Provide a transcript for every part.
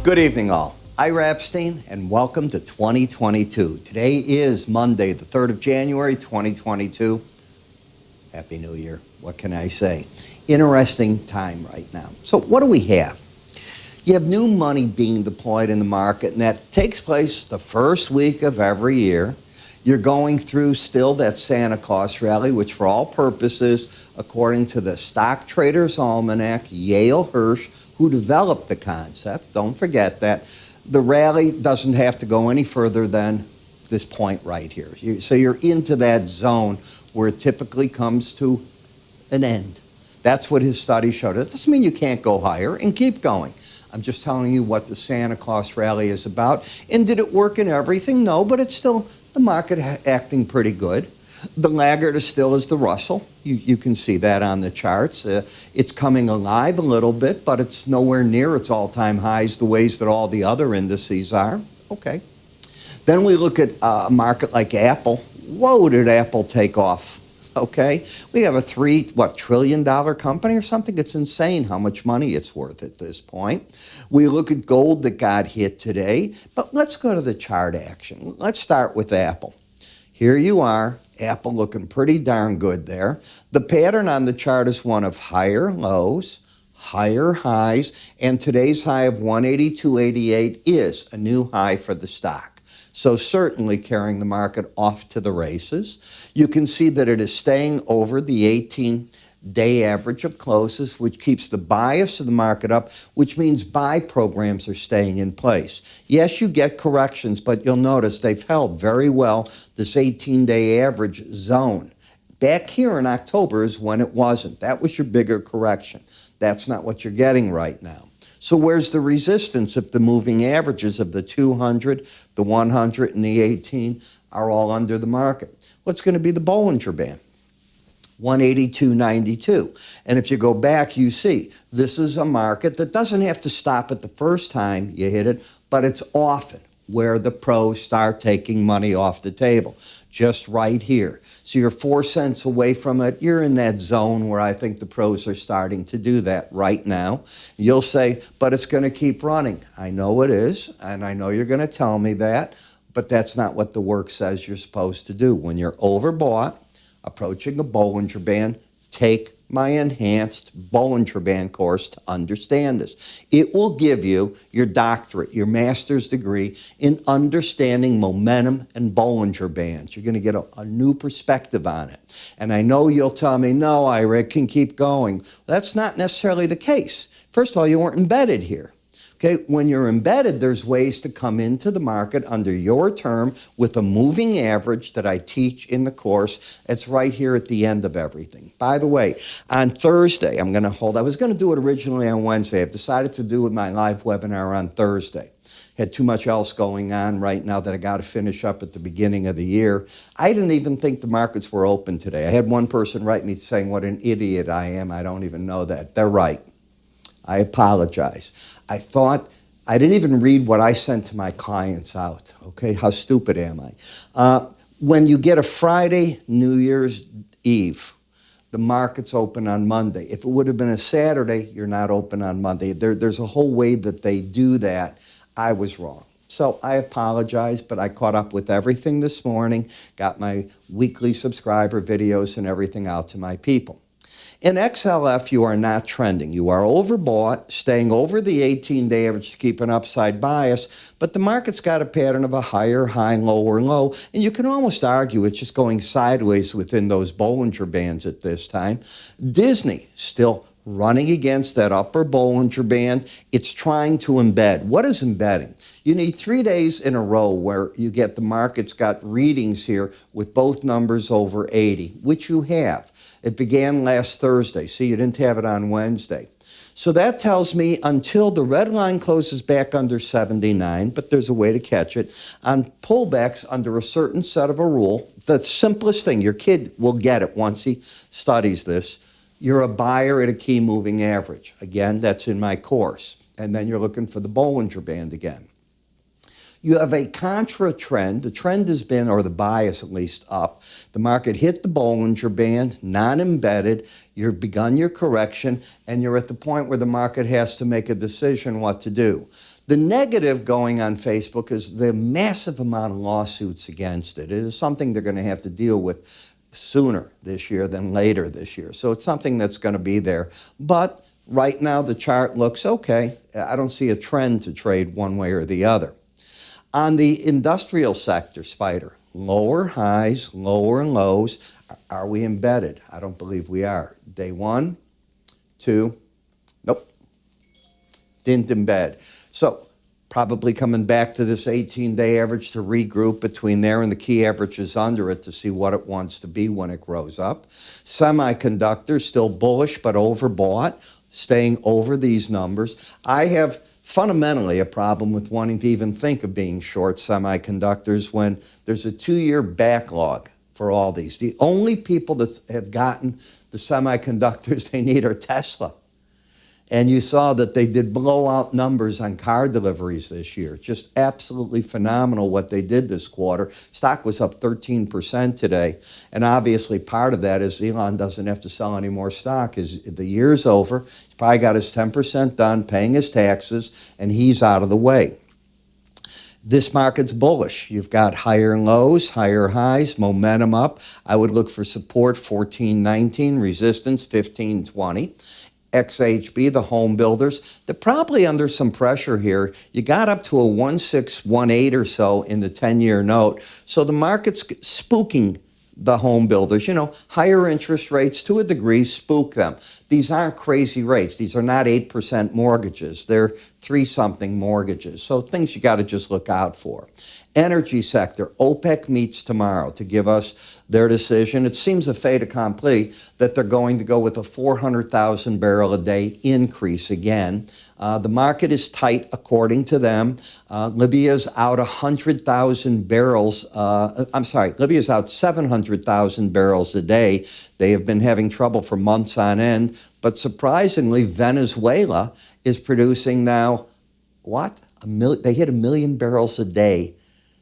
Good evening, all. Ira Epstein, and welcome to 2022. Today is Monday, the 3rd of January, 2022. Happy New Year. What can I say? Interesting time right now. So what do we have? You have new money being deployed in the market, and that takes place the first week of every year. You're going through still that Santa Claus rally, which for all purposes, according to the Stock Traders Almanac, Yale Hirsch, who developed the concept, don't forget that, the rally doesn't have to go any further than this point right here. So you're into that zone where it typically comes to an end. That's what his study showed. That doesn't mean you can't go higher and keep going. I'm just telling you what the Santa Claus rally is about. And did it work in everything? No, but it's still the market acting pretty good. The laggard is still is the Russell. You can see that on the charts. It's coming alive a little bit, but it's nowhere near its all-time highs the ways that all the other indices are. Okay. Then we look at a market like Apple. Whoa, did Apple take off? Okay. We have a $3 trillion company or something. It's insane how much money it's worth at this point. We look at gold that got hit today, but let's go to the chart action. Let's start with Apple. Here you are, Apple looking pretty darn good there. The pattern on the chart is one of higher lows, higher highs, and today's high of 182.88 is a new high for the stock. So certainly carrying the market off to the races. You can see that it is staying over the 18-day average of closes, which keeps the bias of the market up, which means buy programs are staying in place. Yes, you get corrections, but you'll notice they've held very well this 18-day average zone. Back here in October is when it wasn't. That was your bigger correction. That's not what you're getting right now. So where's the resistance if the moving averages of the 200, the 100, and the 18 are all under the market? What's going to be the Bollinger Band? 182.92. And if you go back, you see this is a market that doesn't have to stop at the first time you hit it, but it's often where the pros start taking money off the table, just right here. So you're 4 cents away from it. You're in that zone where I think the pros are starting to do that right now. You'll say, but it's going to keep running. I know it is, and I know you're going to tell me that, but that's not what the work says you're supposed to do. When you're overbought, approaching a Bollinger Band, take my enhanced Bollinger Band course to understand this. It will give you your doctorate, your master's degree in understanding momentum and Bollinger Bands. You're going to get a new perspective on it. And I know you'll tell me, no, Ira, it can keep going. That's not necessarily the case. First of all, you weren't embedded here. Okay, when you're embedded, there's ways to come into the market under your term with a moving average that I teach in the course. It's right here at the end of everything. By the way, on Thursday, I was going to do it originally on Wednesday. I've decided to do my live webinar on Thursday. Had too much else going on right now that I got to finish up at the beginning of the year. I didn't even think the markets were open today. I had one person write me saying what an idiot I am. I don't even know that. They're right. I apologize. I didn't even read what I sent to my clients out. Okay, how stupid am I? When you get a Friday, New Year's Eve, the market's open on Monday. If it would have been a Saturday, you're not open on Monday. There's a whole way that they do that. I was wrong. So I apologize, but I caught up with everything this morning, got my weekly subscriber videos and everything out to my people. In XLF, you are not trending. You are overbought, staying over the 18-day average to keep an upside bias, but the market's got a pattern of a higher high, lower low, and you can almost argue it's just going sideways within those Bollinger Bands at this time. Disney still running against that upper Bollinger Band. It's trying to embed. What is embedding? You need 3 days in a row where you get the market's got readings here with both numbers over 80, which you have. It began last Thursday, so you didn't have it on Wednesday. So that tells me until the red line closes back under 79, but there's a way to catch it, on pullbacks under a certain set of a rule, the simplest thing, your kid will get it once he studies this, you're a buyer at a key moving average. Again, that's in my course. And then you're looking for the Bollinger Band again. You have a contra trend. The trend has been, or the bias at least, up. The market hit the Bollinger Band, non-embedded. You've begun your correction, and you're at the point where the market has to make a decision what to do. The negative going on Facebook is the massive amount of lawsuits against it. It is something they're going to have to deal with sooner this year than later this year. So it's something that's going to be there. But right now the chart looks okay. I don't see a trend to trade one way or the other. On the industrial sector, Spider, lower highs, lower lows. Are we embedded? I don't believe we are. Day 1, 2, nope, didn't embed. So probably coming back to this 18-day average to regroup between there and the key averages under it to see what it wants to be when it grows up. Semiconductors still bullish but overbought, staying over these numbers. I have fundamentally a problem with wanting to even think of being short semiconductors when there's a 2-year backlog for all these. The only people that have gotten the semiconductors they need are Tesla. And you saw that they did blowout numbers on car deliveries this year. Just absolutely phenomenal what they did this quarter. Stock was up 13% today. And obviously part of that is Elon doesn't have to sell any more stock. The year's over. He's probably got his 10% done, paying his taxes, and he's out of the way. This market's bullish. You've got higher lows, higher highs, momentum up. I would look for support 14.19, resistance 15.20. XHB, the home builders, they're probably under some pressure here. You got up to a 1618 or so in the 10-year note. So the market's spooking the home builders. You know, higher interest rates to a degree spook them. These aren't crazy rates. These are not 8% mortgages. They're 3-something mortgages. So things you got to just look out for. Energy sector, OPEC meets tomorrow to give us their decision. It seems a fait accompli that they're going to go with a 400,000 barrel a day increase again. The market is tight according to them. Libya's out 100,000 barrels. Libya's out 700,000 barrels a day. They have been having trouble for months on end. But surprisingly, Venezuela is producing now, what? They hit 1 million barrels a day.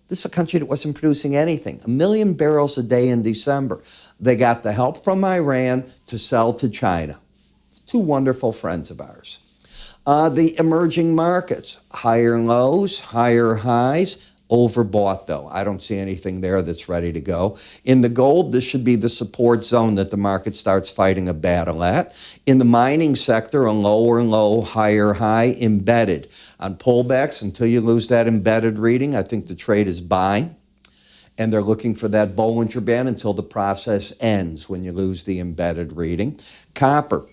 This is a country that wasn't producing anything. 1 million barrels a day in December. They got the help from Iran to sell to China. 2 wonderful friends of ours. The emerging markets, higher lows, higher highs, overbought though. I don't see anything there that's ready to go. In the gold, this should be the support zone that the market starts fighting a battle at. In the mining sector, a lower low, higher high, embedded. On pullbacks, until you lose that embedded reading, I think the trade is buying. And they're looking for that Bollinger Band until the process ends when you lose the embedded reading. Copper.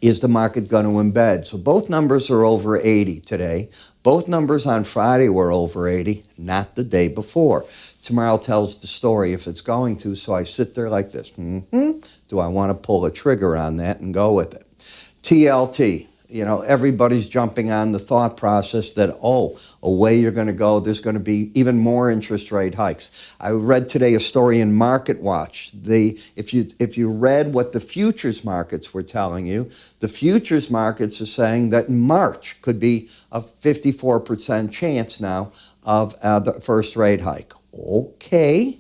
Is the market going to embed? So both numbers are over 80 today. Both numbers on Friday were over 80, not the day before. Tomorrow tells the story if it's going to, so I sit there like this. Do I want to pull a trigger on that and go with it? TLT. You know, everybody's jumping on the thought process that, oh, away you're going to go, there's going to be even more interest rate hikes. I read today a story in Market Watch. If you read what the futures markets were telling you, the futures markets are saying that in March could be a 54% chance now of the first rate hike. Okay.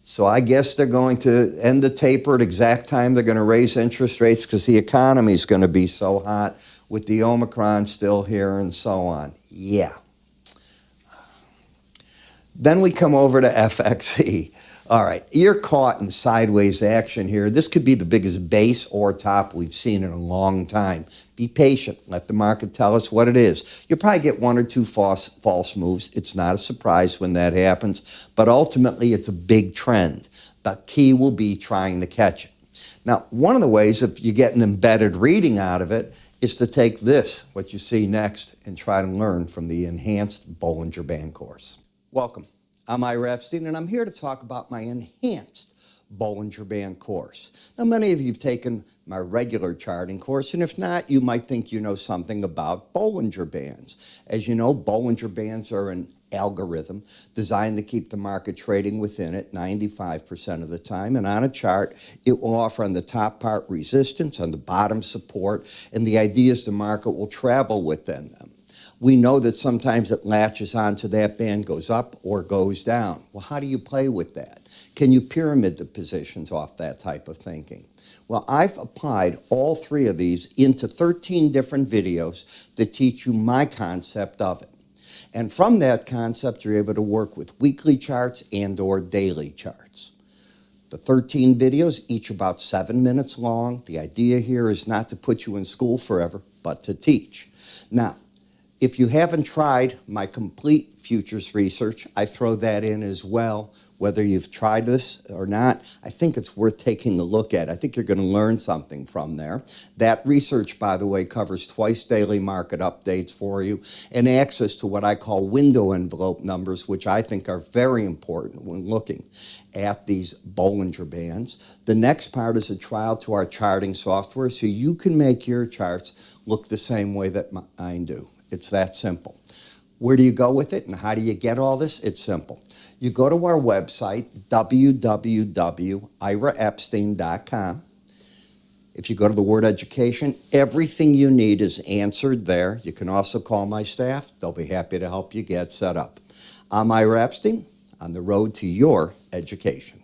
So I guess they're going to end the taper at exact time they're going to raise interest rates because the economy is going to be so hot with the Omicron still here and so on. Yeah. Then we come over to FXE. All right, you're caught in sideways action here. This could be the biggest base or top we've seen in a long time. Be patient. Let the market tell us what it is. You'll probably get 1 or 2 false moves. It's not a surprise when that happens, but ultimately it's a big trend. The key will be trying to catch it. Now, one of the ways if you get an embedded reading out of it is to take this, what you see next, and try to learn from the enhanced Bollinger Band course. Welcome. I'm Ira Epstein, and I'm here to talk about my enhanced Bollinger Band course. Now, many of you have taken my regular charting course, and if not, you might think you know something about Bollinger Bands. As you know, Bollinger Bands are an algorithm designed to keep the market trading within it 95% of the time, and on a chart, it will offer on the top part resistance, on the bottom support, and the idea is the market will travel within them. We know that sometimes it latches onto that band, goes up or goes down. Well, how do you play with that? Can you pyramid the positions off that type of thinking? Well, I've applied all three of these into 13 different videos that teach you my concept of it. And from that concept, you're able to work with weekly charts and or daily charts. The 13 videos, each about 7 minutes long. The idea here is not to put you in school forever, but to teach. Now, if you haven't tried my complete futures research, I throw that in as well. Whether you've tried this or not, I think it's worth taking a look at. I think you're going to learn something from there. That research, by the way, covers twice daily market updates for you and access to what I call window envelope numbers, which I think are very important when looking at these Bollinger Bands. The next part is a trial to our charting software so you can make your charts look the same way that mine do. It's that simple. Where do you go with it and how do you get all this? It's simple. You go to our website, www.iraepstein.com. If you go to the word education, everything you need is answered there. You can also call my staff. They'll be happy to help you get set up. I'm Ira Epstein on the road to your education.